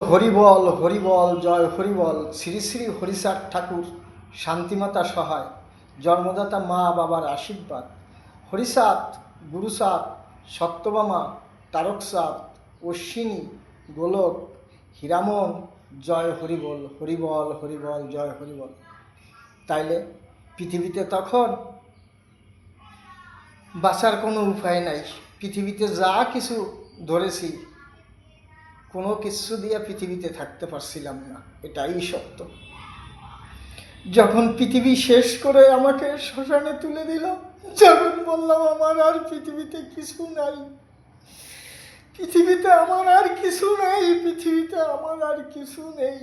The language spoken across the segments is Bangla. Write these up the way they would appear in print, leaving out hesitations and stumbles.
হরিবল হরিবল জয় হরিবল। শ্রী শ্রী হরিচাঁদ ঠাকুর, শান্তিমাতা সহায়, জন্মদাতা মা বাবার আশীর্বাদ। হরিচাঁদ, গুরুচাঁদ, সত্যভামা, তারকচাঁদ, অশ্বিনী, গোলক, হীরামন, জয় হরিবল হরিবল হরিবল জয় হরিবল। তাইলে পৃথিবীতে তখন বাঁচার কোনো উপায় নাই। পৃথিবীতে যা কিছু ধরেছি, কোনো কিছু দিয়ে পৃথিবীতে থাকতে পারছিলাম না, এটাই সত্য। যখন পৃথিবী শেষ করে আমাকে শ্মশানে তুলে দিল, যখন বললাম আমার আর পৃথিবীতে কিছু নাই, পৃথিবীতে আমার আর কিছু নাই, পৃথিবীতে আমার আর কিছু নেই,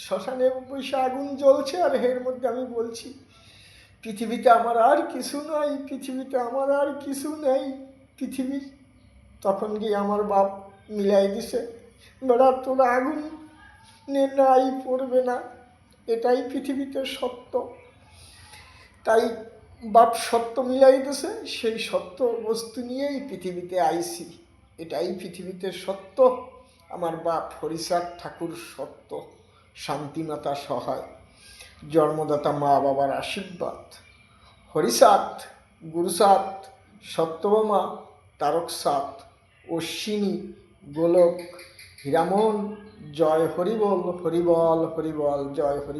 শ্মশানে বসে আগুন জ্বলছে আর এর মধ্যে আমি বলছি পৃথিবীতে আমার আর কিছু নাই, পৃথিবীতে আমার আর কিছু নেই। পৃথিবী তখন গিয়ে আমার বাপ মিলাই দিছে, বেড়া তোরা আগুন নাই পড়বে না, এটাই পৃথিবীতে সত্য। তাই বাপ সত্য মিলাই দিছে, সেই সত্য বস্তু নিয়েই পৃথিবীতে আইছি, এটাই পৃথিবীতে সত্য। আমার বাপ হরিচাঁদ ঠাকুর সত্য, শান্তিমাতা সহায়, জন্মদাতা মা বাবার আশীর্বাদ। হরিচাঁদ, গুরুচাঁদ, সত্যভামা, তারকচাঁদ, অশ্বিনী, গোলক, হীরামন, জয় হরিবল হরিবল হরিবল জয় হরি।